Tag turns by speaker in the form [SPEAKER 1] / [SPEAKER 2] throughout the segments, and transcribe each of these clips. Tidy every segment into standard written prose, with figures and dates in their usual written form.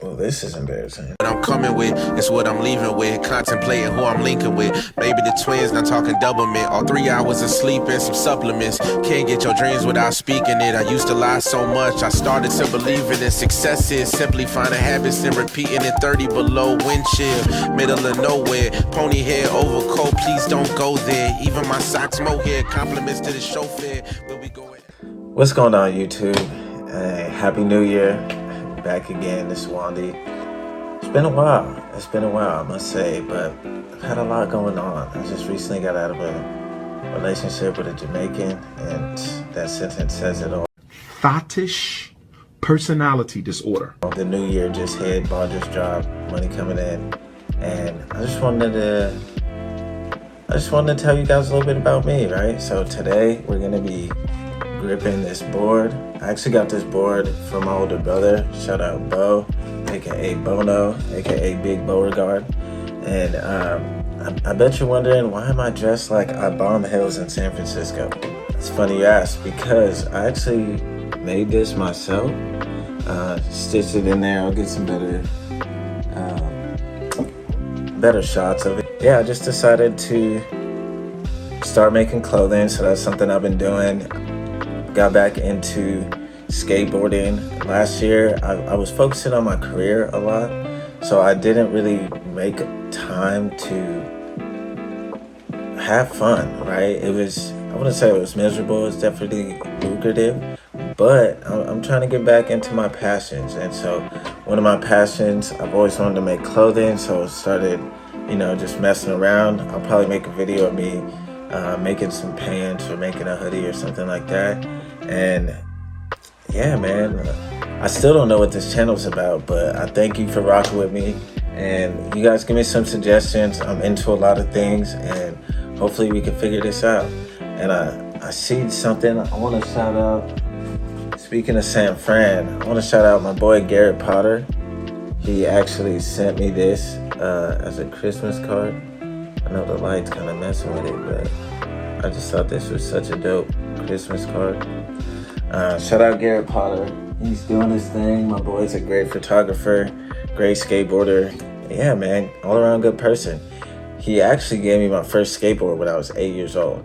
[SPEAKER 1] Well, this is embarrassing.
[SPEAKER 2] What I'm coming with is what I'm leaving with. Contemplating who I'm linking with. Maybe the twins, not talking double mint. All 3 hours of sleep and some supplements. Can't get your dreams without speaking it. I used to lie so much, I started to believe it. And success is simply finding habits and repeating it. 30 below, wind chill, middle of nowhere. Pony hair, overcoat, please don't go there. Even my socks mohair. Compliments to the chauffeur. Where we going?
[SPEAKER 1] What's going on, YouTube? Happy New Year. Back again, this is Wandy. It's been a while, I must say, but I've had a lot going on. I just recently got out of a relationship with a Jamaican, and that sentence says it all.
[SPEAKER 3] Thottish personality disorder.
[SPEAKER 1] The new year just hit, ball just dropped, money coming in, and I just wanted to tell you guys a little bit about me, right? So today we're gonna be gripping this board. I actually got this board from my older brother. Shout out Bo, aka Bono, aka Big Beauregard. And I bet you're wondering, why am I dressed like I bomb hills in San Francisco? It's funny you ask, because I actually made this myself. Stitched it in there. I'll get some better shots of it. Yeah, I just decided to start making clothing, so that's something I've been doing. Got back into skateboarding last year. I was focusing on my career a lot, so I didn't really make time to have fun, right? I wouldn't say it was miserable, it's definitely lucrative, but I'm trying to get back into my passions. And so one of my passions, I've always wanted to make clothing, so I started, just messing around. I'll probably make a video of me making some pants or making a hoodie or something like that. And yeah, man, I still don't know what this channel's about, but I thank you for rocking with me, and you guys give me some suggestions. I'm into a lot of things, and hopefully we can figure this out. And I see something I want to shout out. Speaking of San Fran, I want to shout out my boy Garrett Potter. He actually sent me this as a Christmas card. I know the light's kind of messing with it, but I just thought this was such a dope Christmas card. Shout out Garrett Potter. He's doing his thing. My boy's a great photographer, great skateboarder. Yeah, man, all around good person. He actually gave me my first skateboard when I was 8 years old.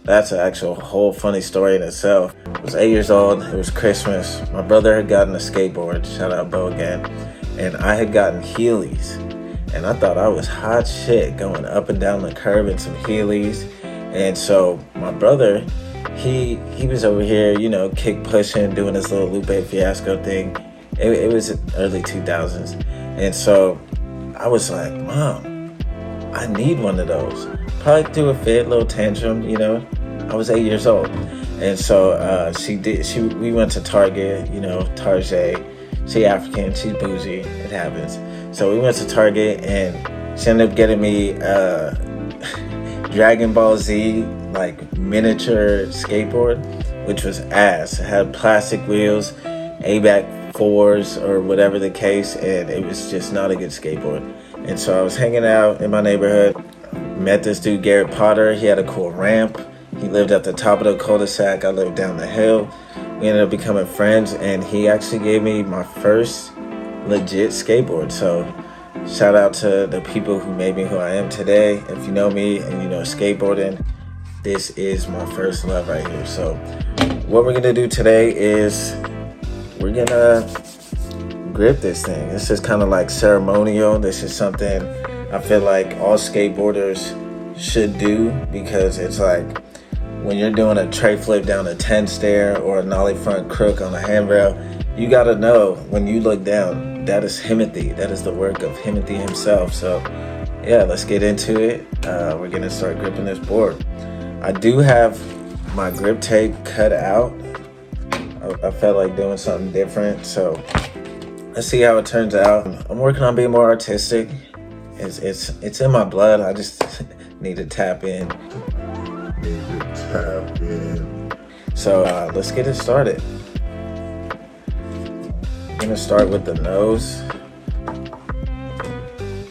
[SPEAKER 1] That's an actual whole funny story in itself. I was 8 years old, it was Christmas. My brother had gotten a skateboard, shout out Bo again, and I had gotten Heelys. And I thought I was hot shit going up and down the curb in some Heelys. And so my brother, he was over here, kick pushing, doing this little Lupe Fiasco thing. It was early 2000s. And so I was like, Mom, I need one of those. Probably threw a fit, little tantrum, I was 8 years old. And so we went to Target, Target. She African, she's bougie, it happens. So we went to Target, and she ended up getting me Dragon Ball Z, like miniature skateboard, which was ass. It had plastic wheels, ABAC 4s or whatever the case, and it was just not a good skateboard. And so I was hanging out in my neighborhood, met this dude Garrett Potter. He had a cool ramp. He lived at the top of the cul-de-sac. I lived down the hill. We ended up becoming friends, and he actually gave me my first legit skateboard. So shout out to the people who made me who I am today. If you know me and you know skateboarding, this is my first love right here. So what we're gonna do today is we're gonna grip this thing. This is kind of like ceremonial. This is something I feel like all skateboarders should do, because it's like when you're doing a tray flip down a 10 stair or a nollie front crook on a handrail, you gotta know when you look down, that is Himothy. That is the work of Himothy himself. So yeah, let's get into it. We're gonna start gripping this board. I do have my grip tape cut out. I felt like doing something different, so let's see how it turns out. I'm working on being more artistic. It's in my blood. I just need to tap in. So let's get it started. I'm gonna start with the nose.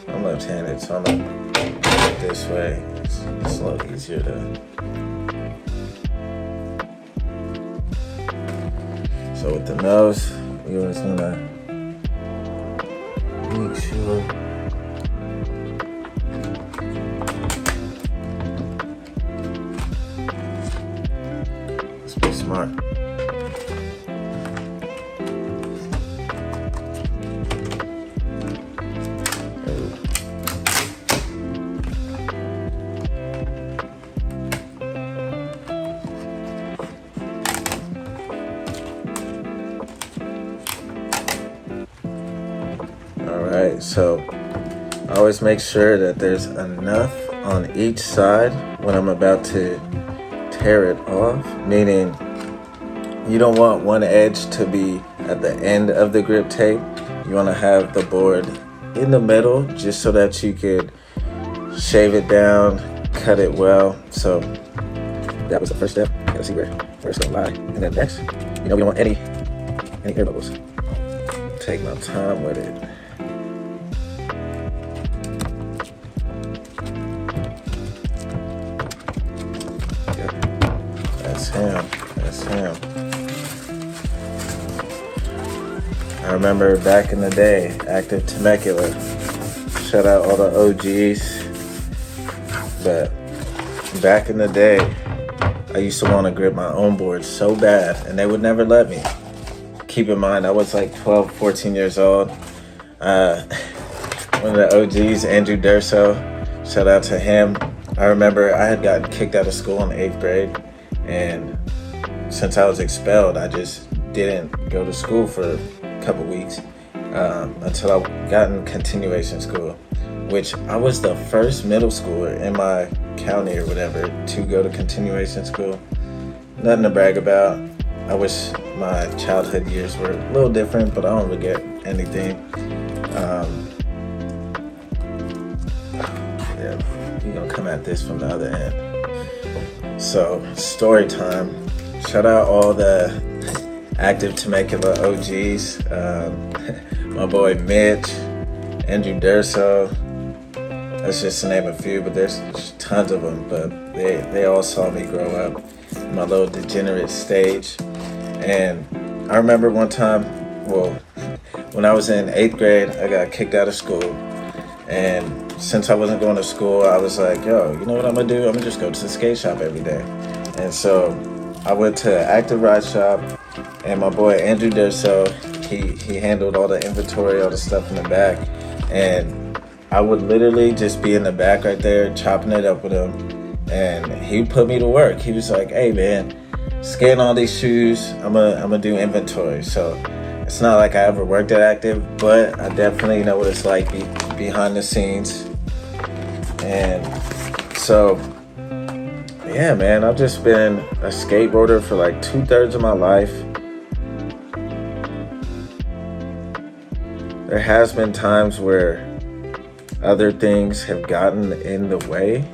[SPEAKER 1] I'm left-handed, so I'm gonna do it this way. It's a little easier to. So with the nose, we just wanna technique, sure. Let's be smart. Alright, so I always make sure that there's enough on each side when I'm about to tear it off, meaning you don't want one edge to be at the end of the grip tape. You want to have the board in the middle just so that you could shave it down, cut it well. So that was the first step. Gotta see where it's gonna lie. And then next, we don't want any air bubbles. Take my time with it. That's him. I remember back in the day, Active Temecula. Shout out all the OGs. But back in the day, I used to want to grip my own board so bad, and they would never let me. Keep in mind, I was like 12, 14 years old. One of the OGs, Andrew Durso, shout out to him. I remember I had gotten kicked out of school in the 8th grade, and since I was expelled, I just didn't go to school for a couple weeks until I got in continuation school, which I was the first middle schooler in my county or whatever to go to continuation school. Nothing to brag about. I wish my childhood years were a little different, but I don't regret anything. Yeah, you're gonna come at this from the other end. So, story time. Shout out all the Active Temecula OGs. My boy Mitch, Andrew Durso. That's just to name a few, but there's tons of them. But they all saw me grow up in my little degenerate stage. And I remember one time, when I was in 8th grade, I got kicked out of school. And since I wasn't going to school, I was like, yo, you know what I'm gonna do? I'm gonna just go to the skate shop every day. And so I went to Active Ride Shop, and my boy Andrew Durso, he handled all the inventory, all the stuff in the back. And I would literally just be in the back right there, chopping it up with him. And he put me to work. He was like, hey man, scan all these shoes, I'm gonna do inventory. So it's not like I ever worked at Active, but I definitely know what it's like behind the scenes. And so, yeah, man, I've just been a skateboarder for like 2/3 of my life. There has been times where other things have gotten in the way,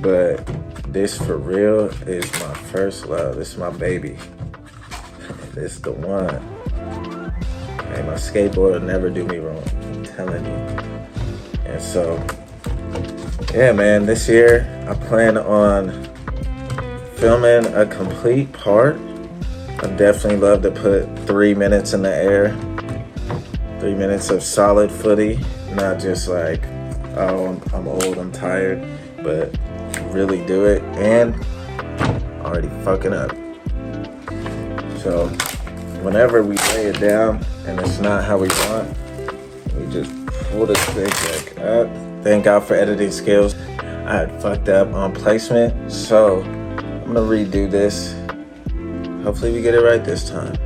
[SPEAKER 1] but this for real is my first love. This is my baby. This is the one. Hey, my skateboard will never do me wrong. I'm telling you. And so, yeah, man, this year I plan on filming a complete part. I'd definitely love to put 3 minutes in the air. 3 minutes of solid footy. Not just like, oh, I'm old, I'm tired, but really do it, and already fucking up. So whenever we lay it down and it's not how we want, we just pull this thing back up. Thank God for editing skills. I had fucked up on placement, so I'm gonna redo this. Hopefully we get it right this time.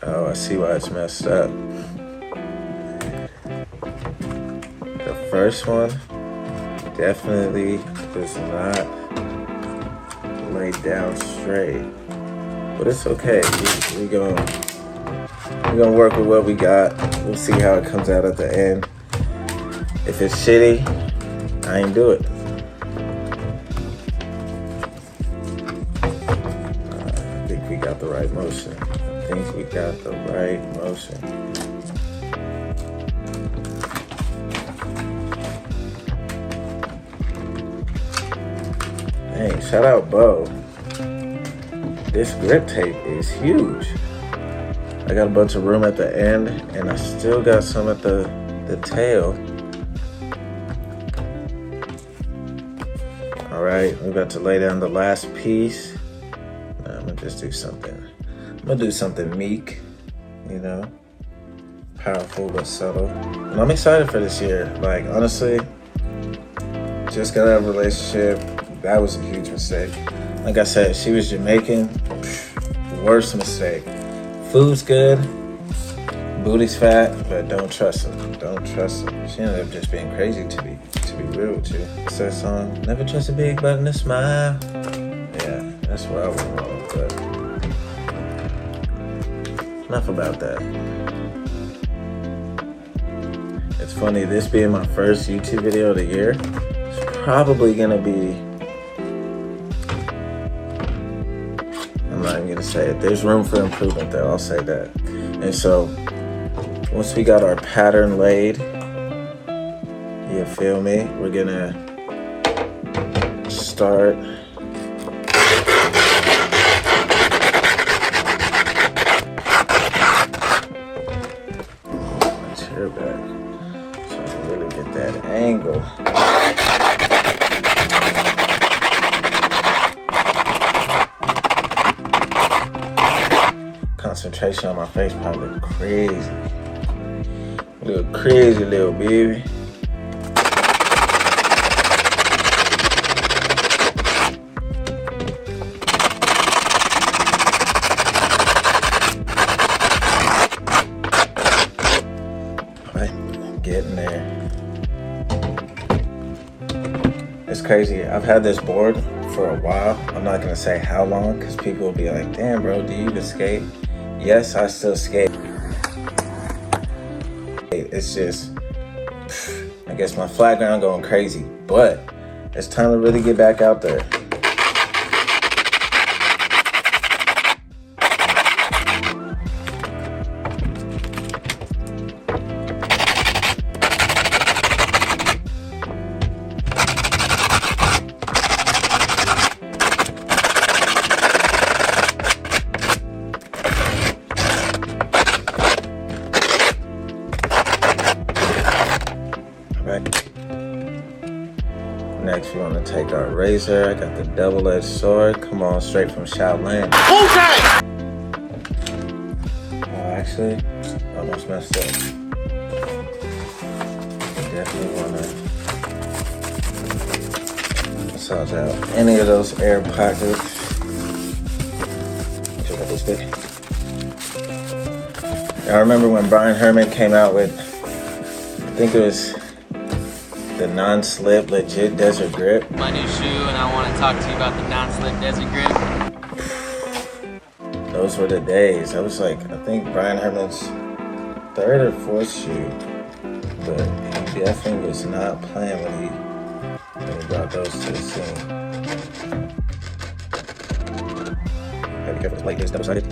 [SPEAKER 1] Oh, I see why it's messed up. The first one definitely was not laid down straight, but it's okay. We're gonna work with what we got. We'll see how it comes out at the end. If it's shitty, I ain't do it. I think we got the right motion. Hey, shout out Bo. This grip tape is huge. I got a bunch of room at the end, and I still got some at the tail. All right, we're about to lay down the last piece. Now I'm gonna just do something. I'm gonna do something meek, you know, powerful but subtle. And I'm excited for this year. Like, honestly, just got out of a relationship. That was a huge mistake. Like I said, she was Jamaican. Worst mistake. Food's good, booty's fat, but don't trust her. Don't trust her. She ended up just being crazy, to be real with you. It's that song, never trust a big butt and a smile. Yeah, that's where I went wrong, but enough about that. It's funny, this being my first YouTube video of the year, it's probably gonna be, I'm not even gonna say it. There's room for improvement though, I'll say that. And so, once we got our pattern laid, you feel me? We're gonna start chair back so I can really get that angle. Concentration on my face probably look crazy. Look crazy, little baby. Getting there. It's crazy. I've had this board for a while. I'm not gonna say how long because people will be like, damn bro, do you even skate? Yes, I still skate. It's just, I guess my flat ground going crazy, but it's time to really get back out there. Next, we want to take our razor. I got the double-edged sword. Come on, straight from Shaolin. Okay. Oh, actually, almost messed up. Definitely want to massage out any of those air pockets. Make sure that this big. I remember when Brian Herman came out with, I think it was the non-slip legit desert grip.
[SPEAKER 4] My new shoe, and I want to talk to you about the non-slip desert grip.
[SPEAKER 1] Those were the days. I was like, I think Brian Herman's third or fourth shoe, but he definitely was not playing when he brought those to the scene. Gotta be careful, this light is double-sided.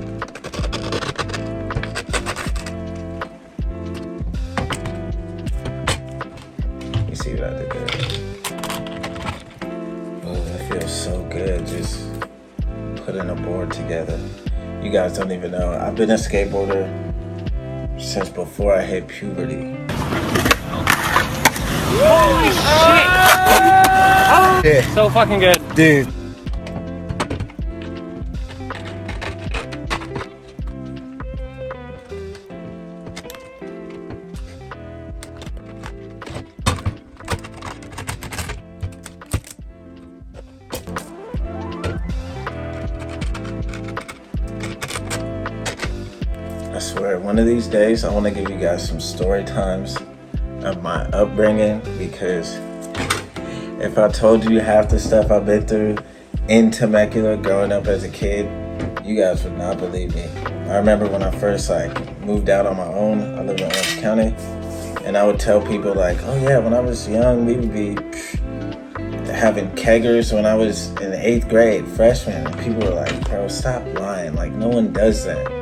[SPEAKER 1] See what I did there. Oh, that feels so good, just putting a board together. You guys don't even know. I've been a skateboarder since before I hit puberty.
[SPEAKER 4] Holy shit! So fucking good.
[SPEAKER 5] Dude.
[SPEAKER 1] I swear, one of these days, I want to give you guys some story times of my upbringing, because if I told you half the stuff I've been through in Temecula growing up as a kid, you guys would not believe me. I remember when I first moved out on my own. I lived in Orange County, and I would tell people like, oh yeah, when I was young, we would be having keggers when I was in the 8th grade, freshman, and people were like, bro, stop lying. Like, no one does that.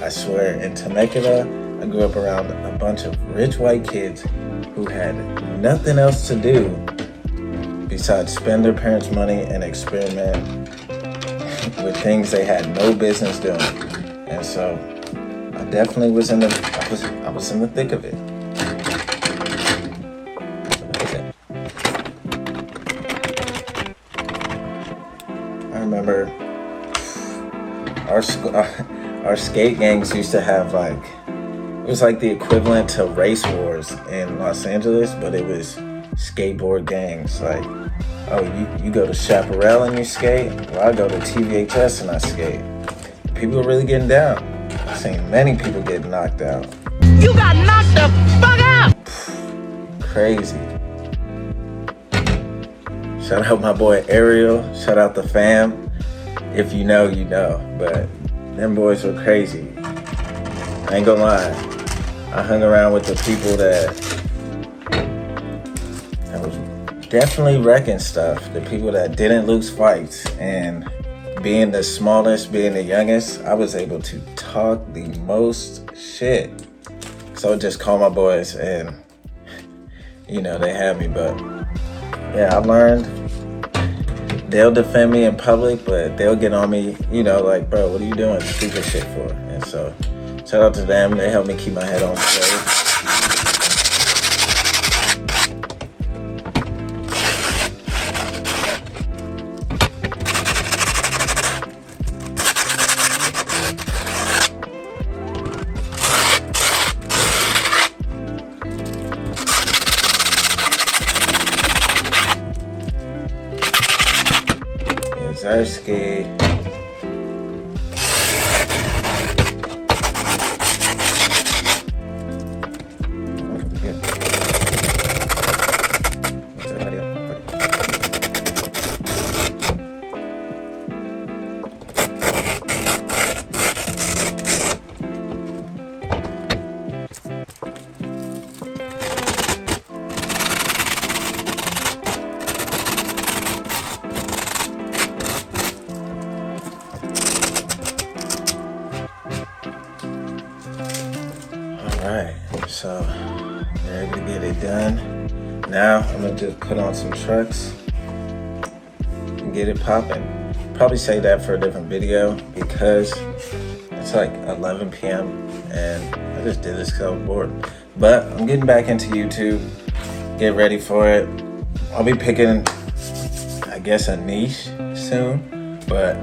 [SPEAKER 1] I swear, in Temecula, I grew up around a bunch of rich white kids who had nothing else to do besides spend their parents' money and experiment with things they had no business doing. And so I definitely was in the I was in the thick of it. I remember our skate gangs used to have like, it was like the equivalent to race wars in Los Angeles, but it was skateboard gangs. Like, oh, you go to Chaparral and you skate? Well, I go to TVHS and I skate. People are really getting down. I've seen many people get knocked out.
[SPEAKER 5] You got knocked the fuck out!
[SPEAKER 1] Crazy. Shout out my boy Ariel. Shout out the fam. If you know, you know. But them boys were crazy. I ain't gonna lie. I hung around with the people that was definitely wrecking stuff. The people that didn't lose fights. And being the smallest, being the youngest, I was able to talk the most shit. So just call my boys and, you know, they had me. But yeah, I learned they'll defend me in public, but they'll get on me, you know, like, bro, what are you doing stupid shit for? And so shout out to them. They helped me keep my head on straight. Zarski. Alright, so they're able to get it done. Now I'm gonna just put on some trucks and get it popping. Probably save that for a different video because it's like 11 p.m. and I just did this because I was bored. But I'm getting back into YouTube. Get ready for it. I'll be picking, I guess, a niche soon. But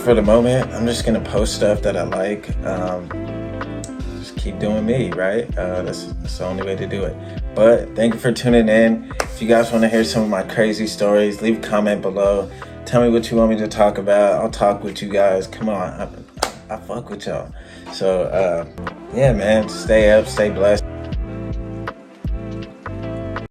[SPEAKER 1] for the moment, I'm just gonna post stuff that I like. Keep doing me, right? That's the only way to do it. But thank you for tuning in. If you guys want to hear some of my crazy stories, leave a comment below. Tell me what you want me to talk about. I'll talk with you guys. Come on, I fuck with y'all. So yeah, man, stay up, stay blessed.